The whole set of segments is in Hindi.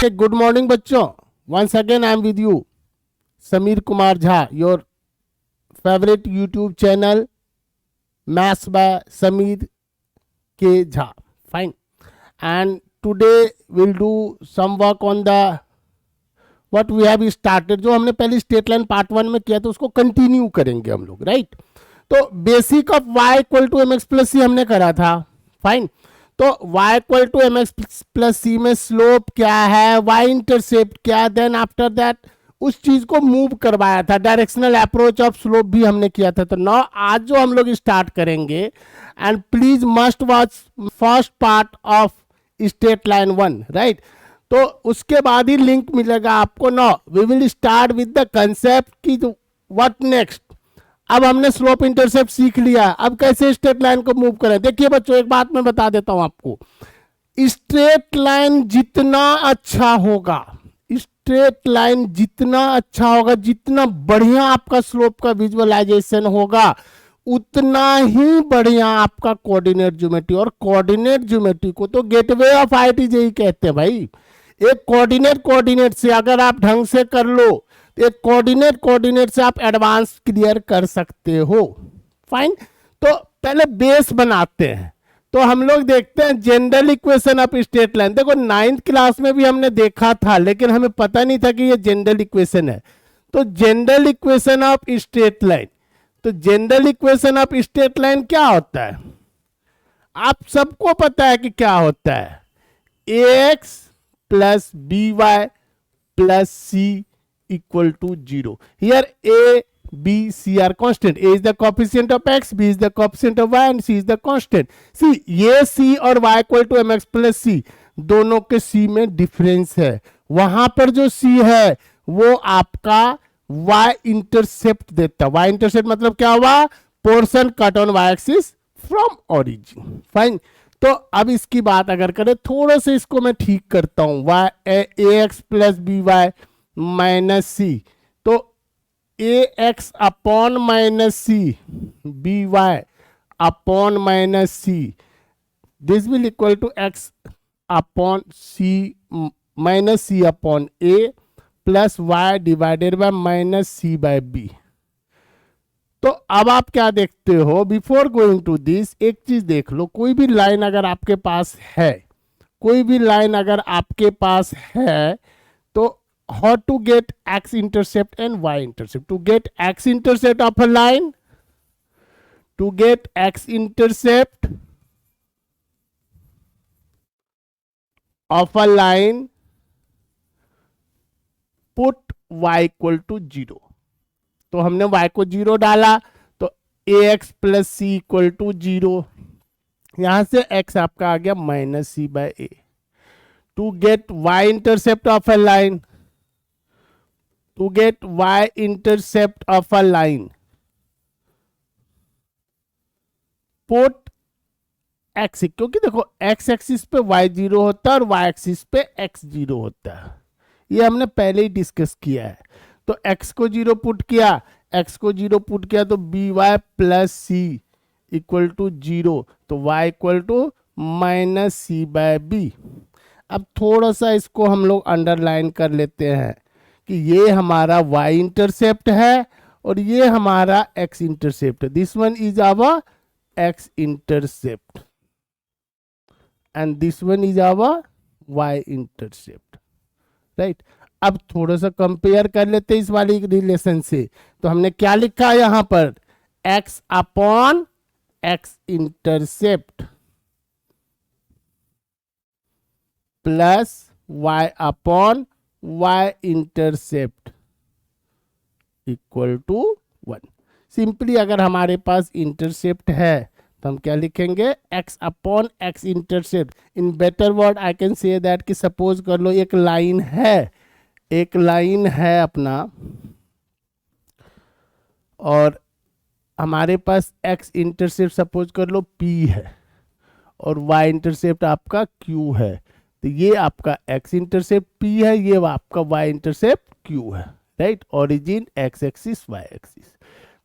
Okay, good morning बच्चों. Once again I am with you, Samir Kumar Jha, your favorite YouTube channel, Maths by Samir K Jha. Fine. And today we'll do some work on the what we have started. जो हमने पहले स्टेट लाइन पार्ट 1 में किया था उसको कंटिन्यू करेंगे हम लोग, राइट? तो basic of y equal to M X plus C हमने करा था. फाइन. तो y equal to M X plus C में स्लोप क्या है, y इंटरसेप्ट क्या, देन आफ्टर दैट उस चीज को मूव करवाया था. डायरेक्शनल अप्रोच ऑफ स्लोप भी हमने किया था. तो नाउ आज जो हम लोग स्टार्ट करेंगे, and please must watch first part of straight line 1, right? तो उसके बाद ही लिंक मिलेगा आपको. No we will start with the concept की व्हाट नेक्स्ट. अब हमने स्लोप इंटरसेप्ट सीख लिया, अब कैसे स्ट्रेट लाइन को मूव करें. देखिए बच्चों, एक बात मैं बता देता हूं आपको. स्ट्रेट लाइन जितना अच्छा होगा, स्ट्रेट लाइन जितना अच्छा होगा, जितना बढ़िया आपका स्लोप का विजुअलाइजेशन होगा, उतना ही बढ़िया आपका कोऑर्डिनेट ज्योमेट्री. और कोऑर्डिनेट ज्योमेट्री को तो गेटवे ऑफ आईटीजेई कहते हैं भाई. एक कोऑर्डिनेट से अगर आप ढंग से कर लो, एक कोऑर्डिनेट से आप एडवांस क्लियर कर सकते हो. फाइन. तो पहले बेस बनाते हैं. तो हम लोग देखते हैं general equation of straight line. देखो 9th क्लास में भी हमने देखा था, लेकिन हमें पता नहीं था कि ये जनरल इक्वेशन है. तो general equation of straight line, तो general equation of straight line क्या होता है? आप सबको पता है कि क्या होता है. ax plus B Y plus c equal to 0. Here a, b, c are constant. A is the coefficient of x, b is the coefficient of y and c is the constant. See, ये c और y equal to mx plus c, दोनों के c में डिफरेंस है. वहां पर जो c है वो आपका y इंटरसेप्ट देता है. y इंटरसेप्ट मतलब क्या हुआ? Portion cut on y axis from origin. Fine. तो अब इसकी बात अगर करें, थोड़ा सा इसको मैं ठीक करता हूं. a x plus B Y minus C, तो A X upon minus C, B Y upon minus C, this will equal to X upon C minus C upon A plus Y divided by minus C by B. तो अब आप क्या देखते हो? बिफोर गोइंग टू दिस एक चीज देख लो. कोई भी लाइन अगर आपके पास है, कोई भी लाइन अगर आपके पास है, तो how to get x intercept and y intercept. To get x intercept of a line, to get x intercept of a line, put y equal to 0. तो हमने y को 0 डाला, तो ax plus C equal to 0. यहां से x आपका आ गया minus C by a. To get y intercept of a line, to get y intercept of a line, put x, क्योंकि देखो x एक्सिस पे y 0 होता है और y एक्सिस पे x 0 होता है. ये हमने पहले ही डिस्कस किया है. तो x को 0 पुट किया, x को 0 पुट किया, तो b Y plus C equal to 0, तो y equal to minus C by B. अब थोड़ा सा इसको हम लोग अंडरलाइन कर लेते हैं कि ये हमारा y इंटरसेप्ट है और ये हमारा x इंटरसेप्ट है. This one is our x intercept and this one is our y intercept, right? अब थोड़ा सा कंपेयर कर लेते हैं इस वाली रिलेशन से. तो हमने क्या लिखा यहां पर? x upon x intercept plus y upon y intercept equal to 1. Simply अगर हमारे पास इंटरसेप्ट है तो हम क्या लिखेंगे? x upon x intercept. In better word I can say that कि सपोज कर लो एक लाइन है, एक लाइन है अपना, और हमारे पास x इंटरसेप्ट सपोज कर लो p है और y इंटरसेप्ट आपका q है. तो ये आपका x इंटरसेप्ट p है, ये आपका y इंटरसेप्ट q है, right? Origin x axis y axis.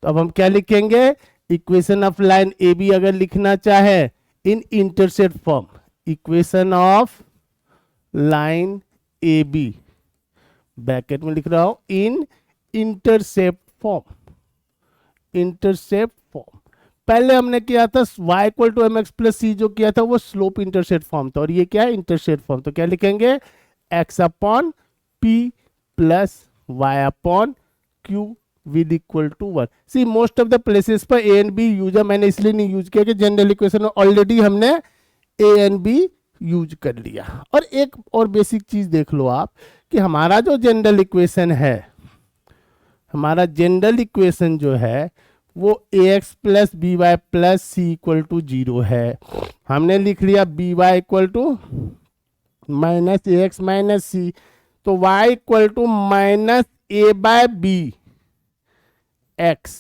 तो अब हम क्या लिखेंगे? Equation of line A B अगर लिखना चाहे in intercept form, equation of line A B, bracket में लिख रहा हूं, in intercept form, intercept form. पहले हमने किया था y equal to M X plus C, जो किया था वो स्लोप इंटरसेप्ट फॉर्म था, और ये क्या है, इंटरसेप्ट फॉर्म। तो क्या लिखेंगे, x upon p plus y upon q with equal to 1। See most of the places पर ए एंड बी यूज है, मैंने इसलिए नहीं यूज किया कि जनरल इक्वेशन में ऑलरेडी हमने ए एंड बी यूज कर लिया। और एक और बेसिक चीज देख लो आप कि हमारा जो जनरल इक्वेशन है, हमारा जनरल इक्वेशन जो है वो A x plus B Y plus C equal to 0 है। हमने लिख लिया B Y equal to minus A X minus C, तो y equal to minus A by B X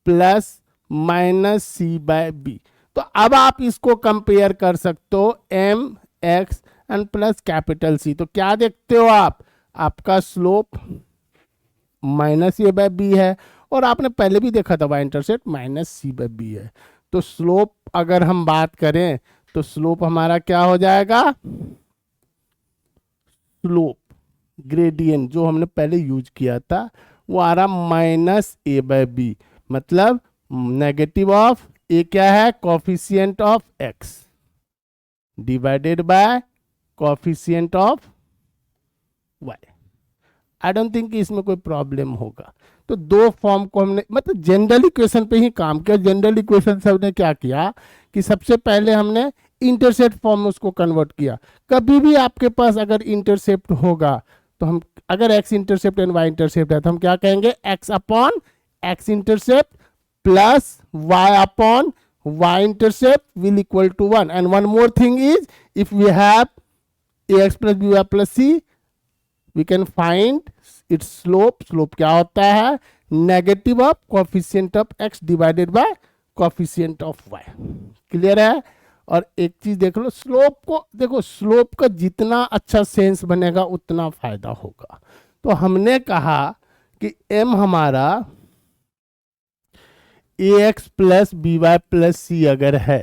plus minus C by B. तो अब आप इसको कंपेयर कर सकते हो M X and plus capital C. तो क्या देखते हो आप, आपका slope minus A by B है, और आपने पहले भी देखा था Y intercept minus C by B है। तो स्लोप अगर हम बात करें तो स्लोप हमारा क्या हो जाएगा, स्लोप ग्रेडियंट जो हमने पहले यूज किया था वो आ रहा माइनस ए बाय बी, मतलब नेगेटिव ऑफ ए क्या है, coefficient of x divided by coefficient of y. I don't think इसमें कोई प्रॉब्लम होगा। तो दो फॉर्म को हमने मतलब जनरल इक्वेशन पे ही काम किया। जनरल इक्वेशन से हमने क्या किया कि सबसे पहले हमने इंटरसेप्ट फॉर्म में उसको कन्वर्ट किया। कभी भी आपके पास अगर इंटरसेप्ट होगा तो हम, अगर x intercept and y intercept है तो हम क्या कहेंगे, x upon x intercept plus y upon y intercept will equal to 1। And one more thing is, if we have a x plus B Y plus c, we can find its slope. Slope क्या होता है, negative of coefficient of x divided by coefficient of y. Clear है। और एक चीज देख लो, स्लोप को देखो, स्लोप का जितना अच्छा सेंस बनेगा उतना फायदा होगा। तो हमने कहा कि m हमारा A x plus B Y plus C अगर है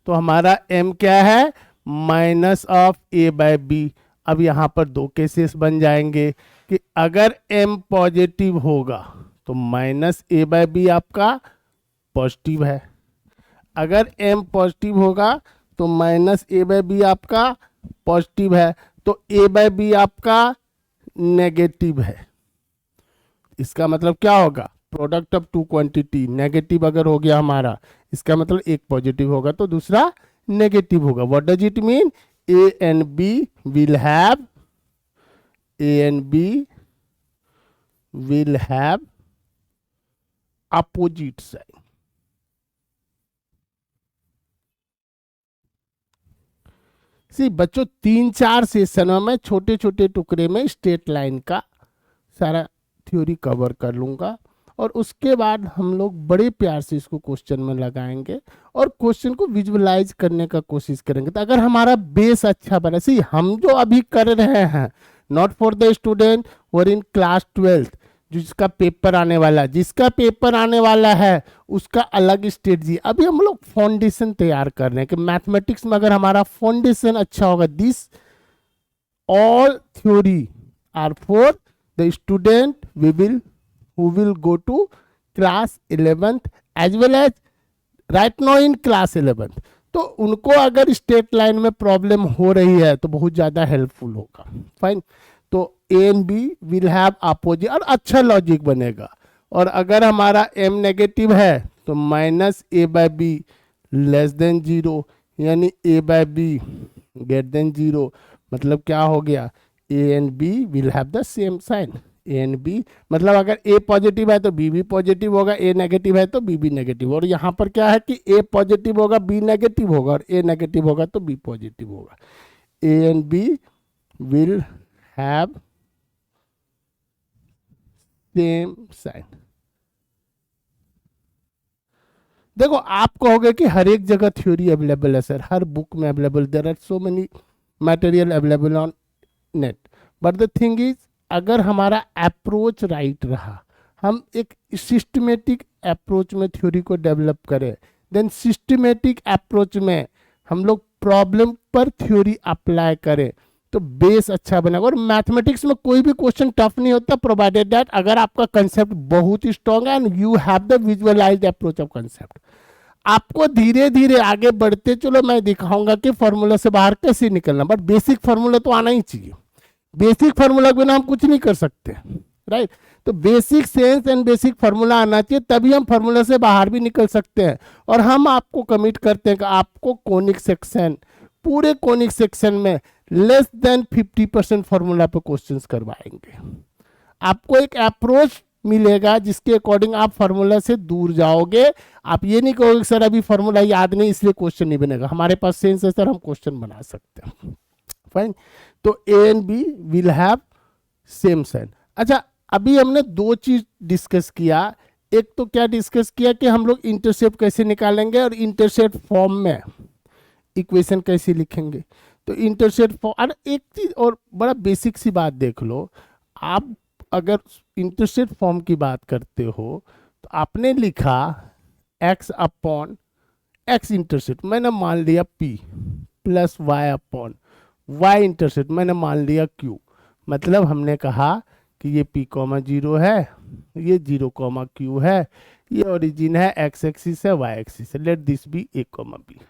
तो हमारा m क्या है, minus of A by B. अब यहां पर दो केसेस बन जाएंगे कि अगर m पॉजिटिव होगा तो माइनस ए बाय बी आपका पॉजिटिव है, अगर m पॉजिटिव होगा तो माइनस ए बाय बी आपका पॉजिटिव है, तो ए बाय बी आपका नेगेटिव है। इसका मतलब क्या होगा, product of two quantity negative अगर हो गया हमारा, इसका मतलब एक पॉजिटिव होगा तो दूसरा नेगेटिव होगा। What does it mean, A and B will have, A and B will have opposite sign. See बच्चों 3-4 सेशन में मैं छोटे छोटे टुकड़े में स्ट्रेट लाइन का सारा थ्योरी कवर कर लूंगा, और उसके बाद हम लोग बड़े प्यार से इसको क्वेश्चन में लगाएंगे और क्वेश्चन को विजुअलाइज करने का कोशिश करेंगे। तो अगर हमारा बेस अच्छा बना, सी हम जो अभी कर रहे हैं, नॉट फॉर द स्टूडेंट और इन क्लास 12th जिसका पेपर आने वाला, जिसका पेपर आने वाला है उसका अलग स्ट्रेटजी। अभी हम लोग फाउंडेशन तैयार कर रहे हैं कि मैथमेटिक्स में अगर हमारा फाउंडेशन अच्छा होगा, this all theory are for the student we will who will go to class 11th as well as right now in class 11th। तो उनको अगर स्ट्रेट लाइन में प्रॉब्लम हो रही है तो बहुत ज़्यादा हेल्पफुल होगा। फाइन, तो a and B will have opposite और अच्छा लॉजिक बनेगा। और अगर हमारा m नेगेटिव है तो minus A by b less than 0, यानी a by b greater than 0, मतलब क्या हो गया, a and B will have the same sign. A and b मतलब अगर ए पॉजिटिव है तो बी भी पॉजिटिव होगा, ए नेगेटिव है तो बी भी नेगेटिव। और यहाँ पर क्या है कि ए पॉजिटिव होगा बी नेगेटिव होगा, और ए नेगेटिव होगा तो बी पॉजिटिव होगा। A and B will have same sign. देखो आप कहोगे कि हर एक जगह थ्योरी अवेलेबल है सर, हर बुक में available, there are so many material available on net, but the thing is अगर हमारा अप्रोच राइट रहा, हम एक सिस्टमेटिक अप्रोच में थ्योरी को डेवलप करें, देन सिस्टमेटिक अप्रोच में हम लोग प्रॉब्लम पर थ्योरी अप्लाई करें, तो तो बेस अच्छा बनेगा। और मैथमेटिक्स में कोई भी क्वेश्चन टफ नहीं होता, प्रोवाइडेड दैट अगर आपका कंसेप्ट बहुत ही स्ट्रांग है and you have the visualised approach of concept. आपको धीरे धीरे आगे बढ़ते चलो, मैं दिखाऊंगा कि फॉर्मूला से बाहर कैसे निकलना, बट बेसिक फॉर्मूला तो आना ही चाहिए। बेसिक फार्मूला के बिना हम कुछ नहीं कर सकते, राइट। तो basic sense and basic formula आना चाहिए, तभी हम फार्मूला से बाहर भी निकल सकते हैं। और हम आपको कमिट करते हैं कि आपको कोनिक सेक्शन, पूरे कोनिक सेक्शन में लेस देन 50% फार्मूला पे क्वेश्चंस करवाएंगे। आपको एक अप्रोच मिलेगा जिसके अकॉर्डिंग आप फार्मूला से दूर जाओगे। आप ये नहीं कहोगे सर अभी फार्मूला याद नहीं इसलिए क्वेश्चन नहीं बनेगा, हमारे पास सेंस है सर, हम क्वेश्चन बना सकते हैं। फाइन। तो a and B will have same sign. अच्छा, अभी हमने दो चीज डिस्कस किया। एक तो क्या डिस्कस किया कि हम लोग इंटरसेप्ट कैसे निकालेंगे और इंटरसेप्ट फॉर्म में इक्वेशन कैसे लिखेंगे। तो इंटरसेप्ट फॉर्म, और एक चीज और बड़ा बेसिक सी बात देख लो, आप अगर इंटरसेप्ट फॉर्म की बात करते हो तो आपने लिखा x अपॉन x इंटरसेप्ट, मैंने मान लिया p plus y upon y intercept, मैंने मान लिया q। मतलब हमने कहा कि ये p कॉमा 0 है, ये 0 कॉमा q है, ये ओरिजिन है, x एक्सिस है, y एक्सिस है, let this be a comma b।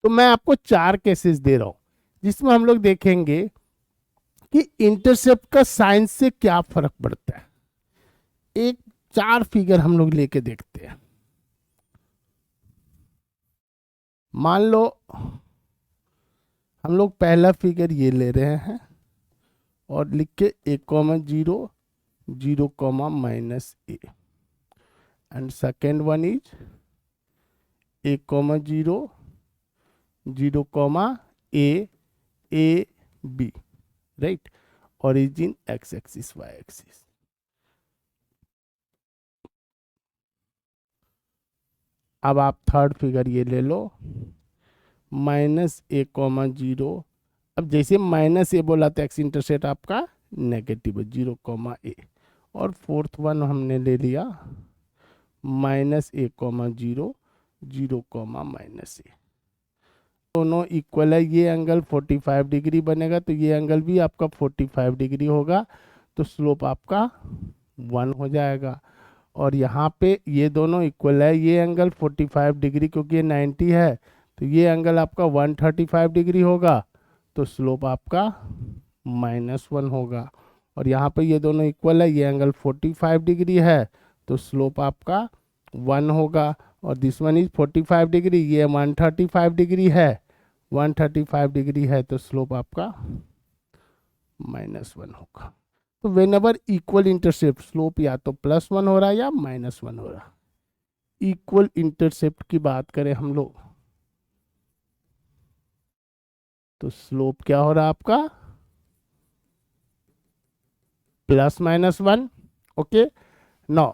तो मैं आपको 4 केसेस दे रहा हूं जिसमें हम लोग देखेंगे कि इंटरसेप्ट का साइन से क्या फर्क पड़ता है। एक 4 फिगर हम लोग लेके देखते हैं। मान लो हम लोग पहला फिगर ये ले रहे हैं और लिख के a comma 0 0 comma minus a, and second one is a comma 0 0 comma a b, right. Origin x axis y axis. अब आप थर्ड फिगर ये ले लो, माइनस a कॉमा 0। अब जैसे माइनस ए बोला तो एक्स इंटरसेप्ट आपका नेगेटिव है, 0 कॉमा a। और फोर्थ वन हमने ले लिया minus a comma 0 0 comma minus a। दोनों इक्वल है, ये एंगल 45 डिग्री बनेगा तो ये एंगल भी आपका 45 डिग्री होगा, तो स्लोप आपका 1 हो जाएगा। और यहाँ पे ये दोनों इक्वल है, ये एंगल 45 डिग्री क्योंकि ये 90 है तो ये एंगल आपका 135 डिग्री होगा, तो स्लोप आपका -1 होगा। और यहाँ पे ये दोनों इक्वल है, ये एंगल 45 डिग्री है तो स्लोप आपका 1 होगा। और दिस वन इज 45 डिग्री, ये 135 डिग्री है, 135 डिग्री है तो स्लोप आपका -1 होगा। तो when ever equal intercept, slope या तो +1 हो रहा है या -1 हो रहा। इक्वल इंटरसेप्ट की बात करें हम लोग तो स्लोप क्या हो रहा है आपका +-1। ओके, नौ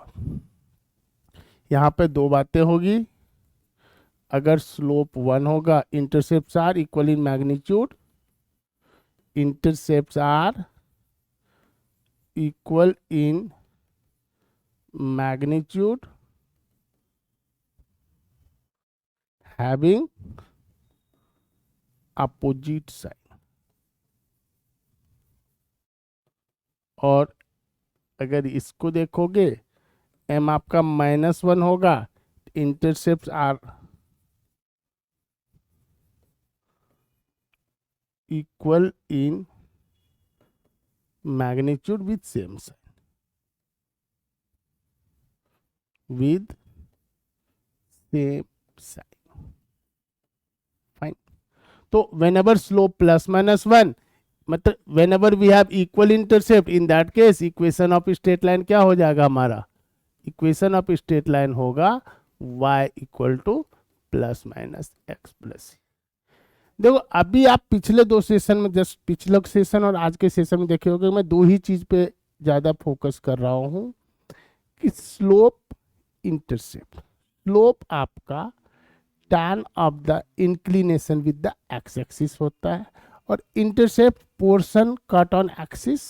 यहाँ पे दो बातें होगी। अगर स्लोप 1 होगा, intercepts are equal in magnitude, intercepts are equal in magnitude having opposite sign. और अगर इसको देखोगे m आपका -1 होगा, intercepts are equal in magnitude with same sign, with same sign. Fine. तो whenever slope +-1, मतलब whenever we have equal intercept, in that case equation of straight line क्या हो जाएगा हमारा, इक्वेशन ऑफ स्ट्रेट लाइन होगा y equal to +-x plus. देखो अभी आप पिछले दो सेशन में, जस्ट पिछले सेशन और आज के सेशन में देखे होंगे, मैं दो ही चीज पे ज्यादा फोकस कर रहा हूं कि स्लोप इंटरसेप्ट। स्लोप आपका tan of the inclination with the x axis होता है, और intercept portion cut on axis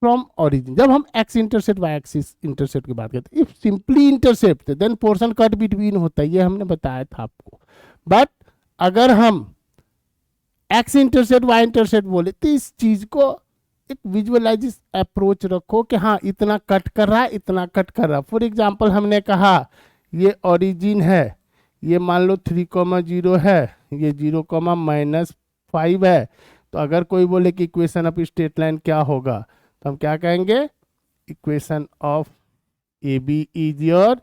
from origin. जब हम x intercept y axis intercept की बात करते हैं, if simply intercept then portion cut between होता है, ये हमने बताया था आपको। बट अगर हम एक्स इंटरसेप्ट वाई इंटरसेप्ट बोले, तो इस चीज को एक विजुअलाइज अप्रोच रखो कि हाँ इतना कट कर रहा है, इतना कट कर रहा है। फॉर एग्जांपल हमने कहा ये ओरिजिन है, ये मान लो 3,0 है, ये 0,-5 है। तो अगर कोई बोले कि इक्वेशन ऑफ स्ट्रेट लाइन क्या होगा, तो हम क्या कहेंगे, equation of a b is your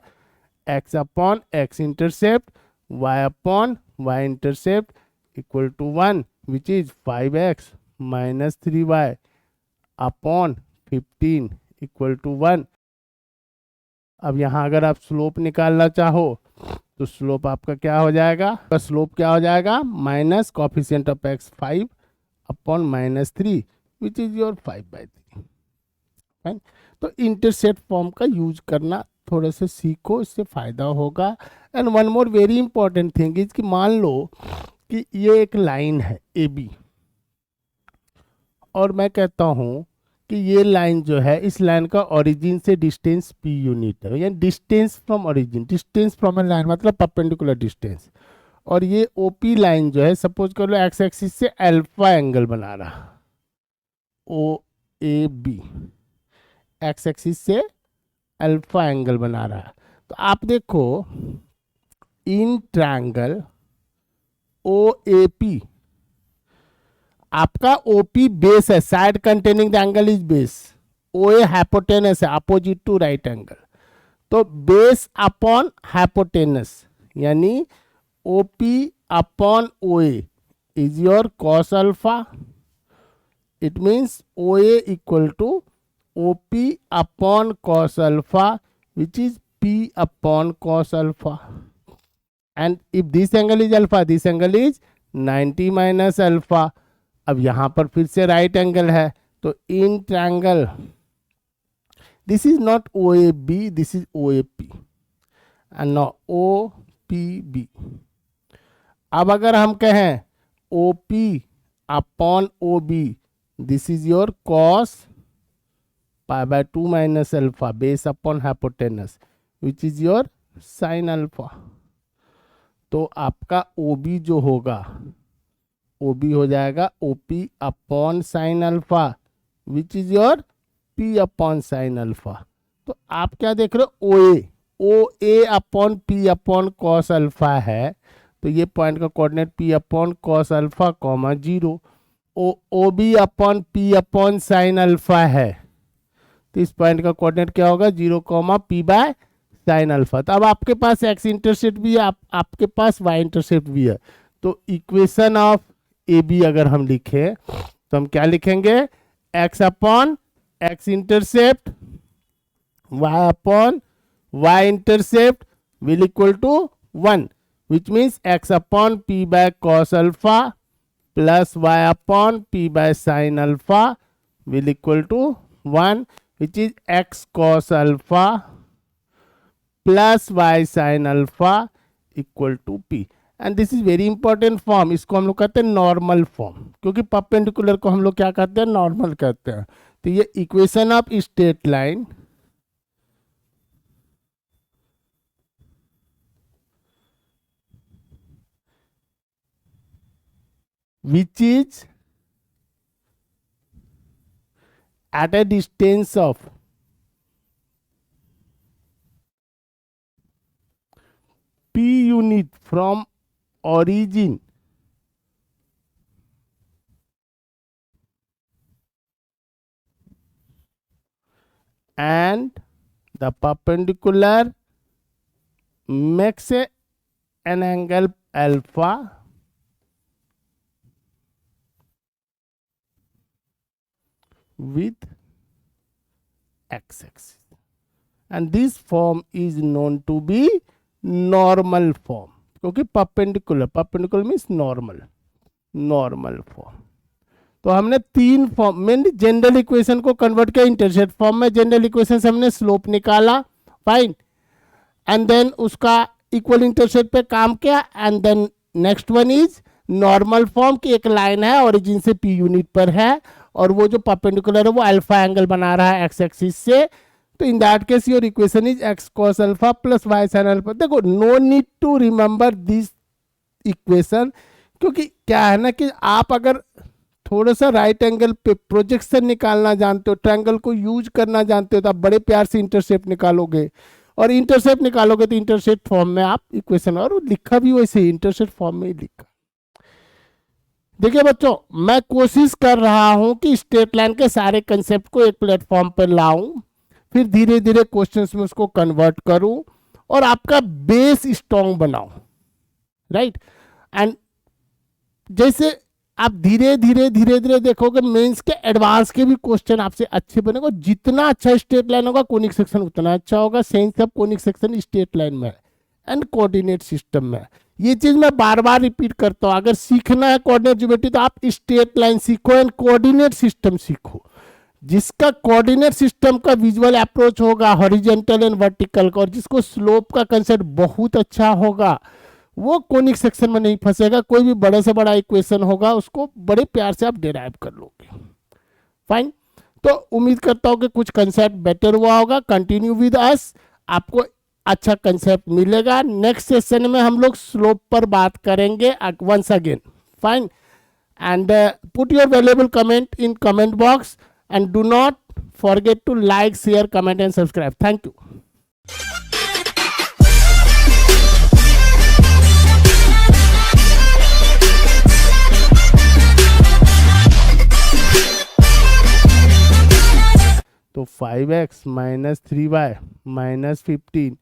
x upon x intercept y upon y intercept equal to 1 which is 5x minus 3y upon 15 equal to 1। अब यहाँ अगर आप स्लोप निकालना चाहो तो स्लोप आपका क्या हो जाएगा, तो स्लोप क्या हो जाएगा, minus coefficient of x 5 upon minus 3 which is your 5/3। Fine. तो इंटरसेप्ट फॉर्म का यूज करना थोड़ा सा सीखो, इससे फायदा होगा। And one more very important thing is कि मान लो कि ये एक लाइन है ए बी, और मैं कहता हूं कि ये लाइन जो है, इस लाइन का ओरिजिन से डिस्टेंस p यूनिट है, यानी distance from origin, distance from A line मतलब परपेंडिकुलर डिस्टेंस। और ये OP लाइन जो है, सपोज कर लो एक्स एक्सिस से अल्फा एंगल बना रहा, OAB एक्स एक्सिस से अल्फा एंगल बना रहा है। तो आप देखो इन ट्रायंगल OAP आपका OP बेस है, side containing the angle is base, OA hypotenuse है, अपोजिट टू राइट एंगल। तो बेस अपॉन हाइपोटेनस यानी OP upon OA is your cos alpha. It means OA equal to OP upon cos alpha which is P upon cos alpha. And if this angle is alpha, this angle is 90 minus alpha. अब यहां पर फिर से राइट एंगल है, तो in triangle this is not OAB, this is OAP and no OPB। अब अगर हम कहें OP upon OB, this is your cos π/2 minus alpha base upon hypotenuse which is your sine alpha. तो आपका OB जो होगा, OB हो जाएगा OP upon sine alpha which is your P upon sine alpha. तो आप क्या देख रहे हो, OA upon P upon cos alpha है, तो ये पॉइंट का coordinate P upon cos alpha comma 0। OB upon P upon sine alpha है, तो इस पॉइंट का कोऑर्डिनेट क्या होगा, 0 P बाय साइन अल्फा। तो अब आपके पास एक्स इंटरसेप्ट भी है, आपके पास वाई इंटरसेप्ट भी है। तो इक्वेशन ऑफ ए बी अगर हम लिखें तो हम क्या लिखेंगे, x upon x intercept y upon y intercept will equal to 1 which means x upon P by cos alpha plus y upon P by sine alpha will equal to 1 which is x cos alpha plus Y sine alpha equal to P। And this is very important form, इसको हम लोग कहते हैं नॉर्मल फॉर्म, क्योंकि परपेंडिकुलर को हम लोग क्या कहते हैं, नॉर्मल कहते हैं। तो ये equation of straight line which is at a distance of P unit from origin and the perpendicular makes an angle alpha with x-axis, and this form is known to be normal form, क्योंकि perpendicular मीन्स नॉर्मल फॉर्म। तो हमने तीन फॉर्म में जनरल इक्वेशन को कन्वर्ट किया इंटरसेप्ट फॉर्म में। जनरल इक्वेशन से हमने स्लोप निकाला, फाइन, एंड देन उसका इक्वल इंटरसेप्ट पे काम किया, and then next one is normal form की एक लाइन है ओरिजिन से P यूनिट पर है, और वो जो परपेंडिकुलर है वो अल्फा एंगल बना रहा है एक्स एक्सिस से। तो in that case your equation is x cos alpha plus Y sine alpha. देखो no need to remember this equation, क्योंकि क्या है ना कि आप अगर थोड़ा सा राइट एंगल पे प्रोजेक्शन निकालना जानते हो, ट्रायंगल को यूज करना जानते हो, तो आप बड़े प्यार से इंटरसेप्ट निकालोगे, और इंटरसेप्ट निकालोगे तो इंटरसेप्ट फॉर्म में आप इक्वेशन, और लिखा भी वैसे ही इंटरसेप्ट फॉर्म में ही लिखा। देखिए बच्चों, मैं कोशिश कर रहा हूं कि स्ट्रेट लाइन के सारे कंसेप्ट को एक प्लेटफॉर्म पर लाऊं, फिर धीरे धीरे क्वेश्चंस में उसको कन्वर्ट करूं और आपका बेस स्ट्रॉन्ग बनाऊं, राइट। एंड जैसे आप धीरे धीरे धीरे धीरे देखोगे मेंस के एडवांस के भी क्वेश्चन आपसे अच्छे बनेगा। जितना अच्छा स्ट्रेट लाइन होगा कोनिक सेक्शन उतना अच्छा होगा। Sense of conic section straight line में एंड कोऑर्डिनेट सिस्टम में। ये चीज मैं बार बार रिपीट करता हूं, अगर सीखना है कोऑर्डिनेट ज्योमेट्री तो आप स्ट्रेट लाइन सीखो एंड कोऑर्डिनेट सिस्टम सीखो। जिसका कोऑर्डिनेट सिस्टम का विजुअल अप्रोच होगा हॉरिजॉन्टल एंड वर्टिकल का, और जिसको स्लोप का कंसेप्ट बहुत अच्छा होगा, वो कोनिक सेक्शन में नहीं फंसेगा। कोई भी बड़े से बड़ा इक्वेशन होगा उसको बड़े प्यार से आप डिराइव कर लोगे। फाइन, तो उम्मीद करता हूं कि कुछ कंसेप्ट बेटर हुआ होगा। कंटिन्यू विद अस, आपको अच्छा कंसेप्ट मिलेगा। नेक्स्ट सेशन में हम लोग स्लोप पर बात करेंगे once again. Fine, and put your valuable comment in comment box and do not forget to like, share, comment and subscribe. Thank you. तो 5x - 3y - 15